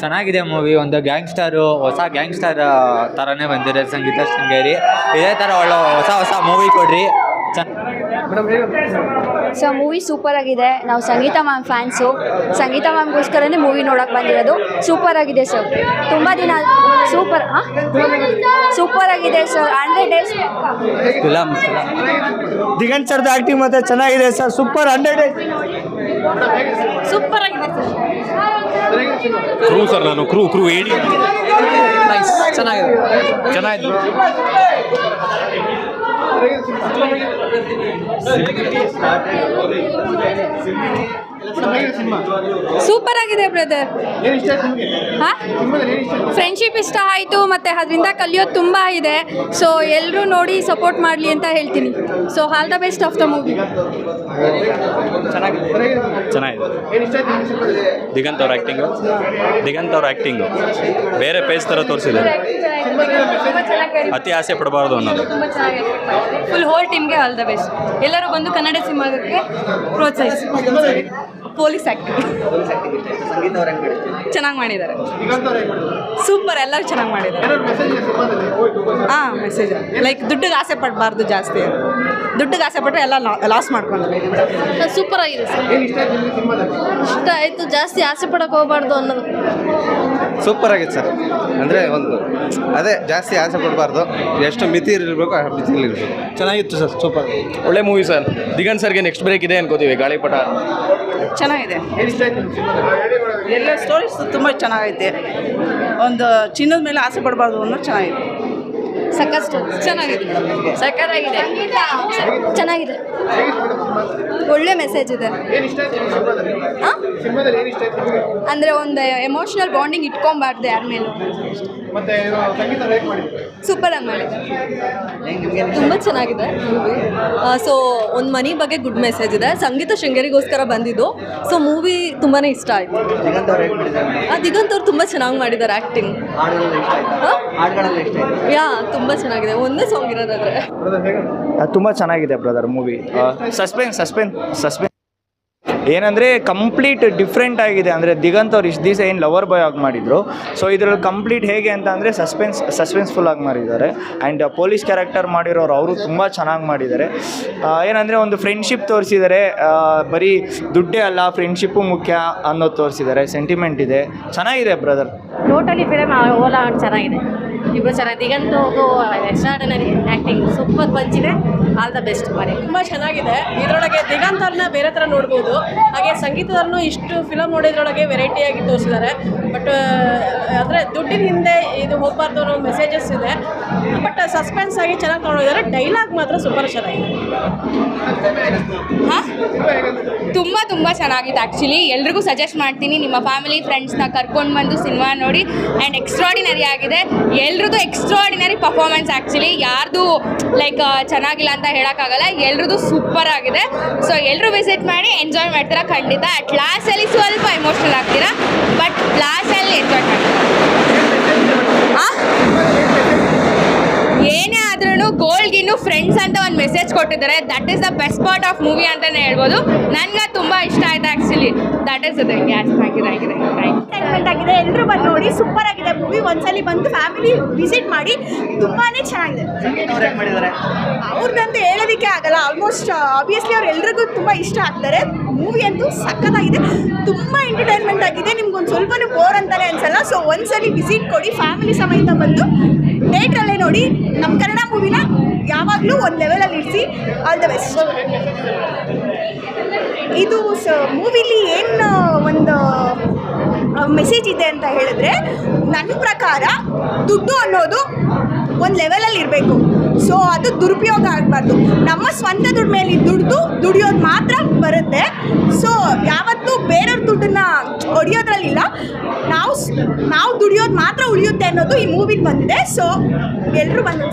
ಚೆನ್ನಾಗಿದೆ ಮೂವಿ. ಒಂದು ಗ್ಯಾಂಗ್ಸ್ಟರು, ಹೊಸ ಗ್ಯಾಂಗ್ಸ್ಟರ್ ಥರನೇ ಬಂದಿದೆ ಸಂಗೀತ ಶೃಂಗೇರಿ. ಇದೇ ಥರ ಒಳ್ಳೆ ಹೊಸ ಮೂವಿ ಕೊಡ್ರಿ. ಸೊ ಮೂವಿ ಸೂಪರ್ ಆಗಿದೆ. ನಾವು ಸಂಗೀತ ಮ್ಯಾಮ್ ಫ್ಯಾನ್ಸು. ಸಂಗೀತ ಮ್ಯಾಮ್ಗೋಸ್ಕರನೇ ಮೂವಿ ನೋಡೋಕೆ ಬಂದಿರೋದು. ಸೂಪರ್ ಆಗಿದೆ ಸರ್. ತುಂಬ ದಿನ ಸೂಪರ್ ಆಗಿದೆ ಸರ್. 100 ಡೇಸ್ ಫಿಲಮ್ ದಿಗಂತ್ ಸರ್ದು ಆಕ್ಟಿಂಗ್ ಮತ್ತೆ ಚೆನ್ನಾಗಿದೆ ಸರ್. ಸೂಪರ್ 100 ಡೇಸ್ ಸೂಪರ್ ಆಗಿದೆ ಸರ್. ಕ್ರೂ ಸರ್, ನಾನು ಕ್ರೂ ಹೇಳಿ ಚೆನ್ನಾಗಿದೆ. ಸೂಪರ್ ಆಗಿದೆ ಬ್ರದರ್. ಫ್ರೆಂಡ್ಶಿಪ್ ಇಷ್ಟ ಆಯಿತು, ಮತ್ತು ಅದರಿಂದ ಕಲಿಯೋದು ತುಂಬ ಇದೆ. ಸೊ ಎಲ್ಲರೂ ನೋಡಿ ಸಪೋರ್ಟ್ ಮಾಡಲಿ ಅಂತ ಹೇಳ್ತೀನಿ. So all the best of the movie. ಚೆನ್ನಾಗಿದೆ. ದಿಗಂತ್ ಅವ್ರ ಆ್ಯಕ್ಟಿಂಗು ಬೇರೆ ಪೇಜ್ ಥರ ತೋರಿಸಿದ್ದಾರೆ. ಅತಿ ಆಸೆ ಪಡಬಾರ್ದು ಅನ್ನೋದು. ಫುಲ್ ಹೋಲ್ ಟೀಮ್ಗೆ ಆಲ್ ದ ಬೆಸ್ಟ್. ಎಲ್ಲರೂ ಬಂದು ಕನ್ನಡ ಸಿನಿಮಾಕ್ಕೆ ಪ್ರೋತ್ಸಾಹಿಸಿ. ಪೊಲೀಸ್ ಆ್ಯಕ್ಟಿಂಗ್ ಚೆನ್ನಾಗಿ ಮಾಡಿದ್ದಾರೆ. ಸೂಪರ್, ಎಲ್ಲರೂ ಚೆನ್ನಾಗಿ ಮಾಡಿದ್ದಾರೆ. ಮೆಸೇಜ್ ಲೈಕ್ ದುಡ್ಡಿಗೆ ಆಸೆ ಪಡಬಾರ್ದು ಜಾಸ್ತಿ. ದುಡ್ಡಿಗೆ ಆಸೆ ಪಟ್ಟರೆ ಎಲ್ಲ ಲಾಸ್ ಮಾಡ್ಕೊಂಡ್ರೆ. ಸೂಪರ್ ಆಗಿದೆ ಸರ್. ಇಷ್ಟ ಆಯಿತು. ಜಾಸ್ತಿ ಆಸೆ ಪಡೋಕೆ ಹೋಗಬಾರ್ದು ಅನ್ನೋದು. ಸೂಪರ್ ಆಗಿದೆ ಸರ್. ಅಂದರೆ ಅದೇ ಜಾಸ್ತಿ ಆಸೆ ಪಡಬಾರ್ದು. ಎಷ್ಟು ಮಿತಿ ಇರಬೇಕು ಆ ಮಿತಿಲಿರಬೇಕು. ಚೆನ್ನಾಗಿತ್ತು ಸರ್. ಸೂಪರ್ ಒಳ್ಳೆ ಮೂವಿ ಸರ್. ದಿಗಂತ್ ಸರ್ಗೆ ನೆಕ್ಸ್ಟ್ ಬ್ರೇಕ್ ಇದೆ ಅನ್ಕೋತೀವಿ. ಗಾಳಿಪಟ ಚೆನ್ನಾಗಿದೆ. ಎಲ್ಲ ಸ್ಟೋರೀಸ್ ತುಂಬ ಚೆನ್ನಾಗೈತೆ. ಒಂದು ಚಿನ್ನದ ಮೇಲೆ ಆಸೆ ಪಡಬಾರ್ದು ಅನ್ನೋದು ಚೆನ್ನಾಗಿದೆ. ಚೆನ್ನಾಗಿದೆ. ಸಕ್ಕತ್ತಾಗಿದೆ. ಚೆನ್ನಾಗಿದೆ. ಒಳ್ಳೆ ಮೆಸೇಜ್ ಇದೆ. ಅಂದರೆ ಒಂದು ಎಮೋಷ್ನಲ್ ಬಾಂಡಿಂಗ್ ಇಟ್ಕೊಬಾರ್ದು ಯಾರ ಮೇಲೂ. ಸೂಪರ್ ಆಗಿ ಮಾಡಿದೆ. ತುಂಬ ಚೆನ್ನಾಗಿದೆ ಮೂವಿ. ಸೊ ಒಂದು ಮನಿ ಬಗ್ಗೆ ಗುಡ್ ಮೆಸೇಜ್ ಇದೆ. ಸಂಗೀತ ಶೃಂಗೇರಿಗೋಸ್ಕರ ಬಂದಿದ್ದು. ಸೊ ಮೂವಿ ತುಂಬಾ ಇಷ್ಟ ಆಯಿತು. ದಿಗಂತ್ ಅವ್ರು ತುಂಬ ಚೆನ್ನಾಗಿ ಮಾಡಿದ್ದಾರೆ ಆ್ಯಕ್ಟಿಂಗ್. ತುಂಬ ಚೆನ್ನಾಗಿದೆ. ಒಂದೇ ಸಾಂಗ್ ಇರೋದಾದ್ರೆ ತುಂಬ ಚೆನ್ನಾಗಿದೆ ಬ್ರದರ್ ಮೂವಿ. ಸಸ್ಪೆನ್ಸ್ ಏನಂದರೆ ಕಂಪ್ಲೀಟ್ ಡಿಫ್ರೆಂಟ್ ಆಗಿದೆ. ಅಂದರೆ ದಿಗಂತ್ ಅವ್ರು ಇಷ್ಟು ದಿವಸ ಏನು ಲವರ್ ಬಾಯ್ ಆಗಿ ಮಾಡಿದರು. ಸೊ ಇದರಲ್ಲಿ ಕಂಪ್ಲೀಟ್ ಹೇಗೆ ಅಂತ ಅಂದರೆ ಸಸ್ಪೆನ್ಸ್ಫುಲ್ ಆಗಿ ಮಾಡಿದ್ದಾರೆ. ಆ್ಯಂಡ್ ಪೊಲೀಸ್ ಕ್ಯಾರೆಕ್ಟರ್ ಮಾಡಿರೋರು ಅವರು ತುಂಬ ಚೆನ್ನಾಗಿ ಮಾಡಿದ್ದಾರೆ. ಏನಂದರೆ ಒಂದು ಫ್ರೆಂಡ್ಶಿಪ್ ತೋರಿಸಿದ್ದಾರೆ. ಬರೀ ದುಡ್ಡೇ ಅಲ್ಲ, ಫ್ರೆಂಡ್ಶಿಪ್ಪು ಮುಖ್ಯ ಅನ್ನೋದು ತೋರಿಸಿದ್ದಾರೆ. ಸೆಂಟಿಮೆಂಟ್ ಇದೆ. ಚೆನ್ನಾಗಿದೆ ಬ್ರದರ್. ಟೋಟಲಿ ಫಿಲಮ್ ಓಲಾ ಚೆನ್ನಾಗಿದೆ. ಇಬ್ಬರು ಚೆನ್ನಾಗಿ. ದಿಗಂತ್ ಹೋಗೋ ಎಕ್ಸ್ಟ್ರಾರ್ಡಿನರಿ ಆ್ಯಕ್ಟಿಂಗ್ ಸೂಪರ್ ಬಂಚಿದೆ. ಆಲ್ ದ ಬೆಸ್ಟ್ ಮಾಡಿ. ತುಂಬ ಚೆನ್ನಾಗಿದೆ. ಇದರೊಳಗೆ ದಿಗಂತ್ ಅವ್ರನ್ನ ಬೇರೆ ಥರ ನೋಡ್ಬೋದು. ಹಾಗೆ ಸಂಗೀತದವ್ರನ್ನೂ ಇಷ್ಟು ಫಿಲಮ್ ನೋಡೋದ್ರೊಳಗೆ ವೆರೈಟಿಯಾಗಿ ತೋರಿಸಿದ್ದಾರೆ. ಬಟ್ ಅಂದರೆ ದುಡ್ಡಿನ ಹಿಂದೆ ಇದು ಹೋಗಬಾರ್ದು ಅನ್ನೋ ಮೆಸೇಜಸ್ ಇದೆ. ಬಟ್ ಸಸ್ಪೆನ್ಸ್ ಆಗಿ ಚೆನ್ನಾಗಿ ತೊಗೊಂಡಿದ್ದಾರೆ. ಡೈಲಾಗ್ ಮಾತ್ರ ಸೂಪರ್ ಚೆನ್ನಾಗಿದೆ. ತುಂಬ ಚೆನ್ನಾಗಿದೆ. ಆ್ಯಕ್ಚುಲಿ ಎಲ್ರಿಗೂ ಸಜೆಸ್ಟ್ ಮಾಡ್ತೀನಿ. ನಿಮ್ಮ ಫ್ಯಾಮಿಲಿ ಫ್ರೆಂಡ್ಸ್ನ ಕರ್ಕೊಂಡು ಬಂದು ಸಿನಿಮಾ ನೋಡಿ. ಆ್ಯಂಡ್ ಎಕ್ಸ್ಟ್ರಾಡಿನರಿ ಆಗಿದೆ. ಎಲ್ರದ್ದು ಎಕ್ಸ್ಟ್ರಾಡಿನರಿ ಪರ್ಫಾರ್ಮೆನ್ಸ್. ಆ್ಯಕ್ಚುಲಿ ಯಾರ್ದು ಲೈಕ್ ಚೆನ್ನಾಗಿಲ್ಲ ಅಂತ ಹೇಳೋಕ್ಕಾಗಲ್ಲ. ಎಲ್ರದ್ದು ಸೂಪರ್ ಆಗಿದೆ. ಸೊ ಎಲ್ಲರೂ ವಿಸಿಟ್ ಮಾಡಿ ಎಂಜಾಯ್ ಮಾಡ್ತೀರಾ ಖಂಡಿತ. ಅಟ್ ಲಾಸ್ಟಲ್ಲಿ ಸ್ವಲ್ಪ ಎಮೋಷ್ನಲ್ ಆಗ್ತೀರಾ, ಬಟ್ ಲಾಸ್ಟಲ್ಲಿ ಎಂಜಾಯ್ ಮಾಡ್ತೀರಾ. ಏನೇ ಆದ್ರೂ ಗೋಲ್ಗಿನ್ನು ಫ್ರೆಂಡ್ಸ್ ಅಂತ ಒಂದು ಮೆಸೇಜ್ ಕೊಟ್ಟಿದ್ದಾರೆ. That is the best part of movie ಅಂತಲೇ ಹೇಳ್ಬೋದು. ನನಗೆ ತುಂಬ ಇಷ್ಟ ಆಯಿತು ಆ್ಯಕ್ಚುಲಿ. ದಟ್ ಈಸ್ ಇದೆ. Thank you. ಎಂಟರ್ಟೈನ್ಮೆಂಟ್ ಆಗಿದೆ. ಎಲ್ಲರೂ ಬಂದು ನೋಡಿ. ಸೂಪರ್ ಆಗಿದೆ ಮೂವಿ. ಒಂದ್ಸಲಿ ಬಂದು ಫ್ಯಾಮಿಲಿ ವಿಸಿಟ್ ಮಾಡಿ. ತುಂಬಾ ಚೆನ್ನಾಗಿದೆ. ಅವ್ರದ್ದಂತೂ ಹೇಳೋದಕ್ಕೆ ಆಗಲ್ಲ. ಆಲ್ಮೋಸ್ಟ್ ಆಬ್ವಿಯಸ್ಲಿ ಅವ್ರು ಎಲ್ರಿಗೂ ತುಂಬ ಇಷ್ಟ ಆಗ್ತಾರೆ. ಮೂವಿ ಅಂತೂ ಸಖತ್ತಾಗಿದೆ. ತುಂಬ ಎಂಟರ್ಟೈನ್ಮೆಂಟ್ ಆಗಿದೆ. ನಿಮ್ಗೊಂದು ಸ್ವಲ್ಪನೂ ಬೋರ್ ಅಂತಲೇ ಅನ್ಸಲ್ಲ. ಸೊ ಒಂದ್ಸಲಿ ವಿಸಿಟ್ ಕೊಡಿ. ಫ್ಯಾಮಿಲಿ ಸಮೇತ ಬಂದು ಥಿಯೇಟ್ರಲ್ಲೇ ನೋಡಿ. ನಮ್ಮ ಕನ್ನಡ ಮೂವಿನ ಯಾವಾಗಲೂ ಒಂದು ಲೆವೆಲಲ್ಲಿ ಇರಿಸಿ. All the best. ಇದು ಮೂವಿಲಿ ಏನು ಒಂದು ಮೆಸೇಜ್ ಇದೆ ಅಂತ ಹೇಳಿದ್ರೆ, ನನ್ನ ಪ್ರಕಾರ ದುಡ್ಡು ಅನ್ನೋದು ಒಂದು ಲೆವೆಲಲ್ಲಿ ಇರಬೇಕು. ಸೊ ಅದು ದುರುಪಯೋಗ ಆಗಬಾರ್ದು. ನಮ್ಮ ಸ್ವಂತ ದುಡ್ಡು ಮೇಲೆ ದುಡಿಯೋದು ಮಾತ್ರ ಬರುತ್ತೆ. ಸೊ ಯಾವತ್ತೂ ಬೇರೆಯವ್ರ ದುಡ್ಡನ್ನು ಹೊಡಿಯೋದ್ರಲ್ಲಿಲ್ಲ. ನಾವು ದುಡಿಯೋದು ಮಾತ್ರ ಉಳಿಯುತ್ತೆ ಅನ್ನೋದು ಈ ಮೂವಿಲಿ ಬಂದಿದೆ. ಸೊ ಎಲ್ಲರೂ ಬಂದು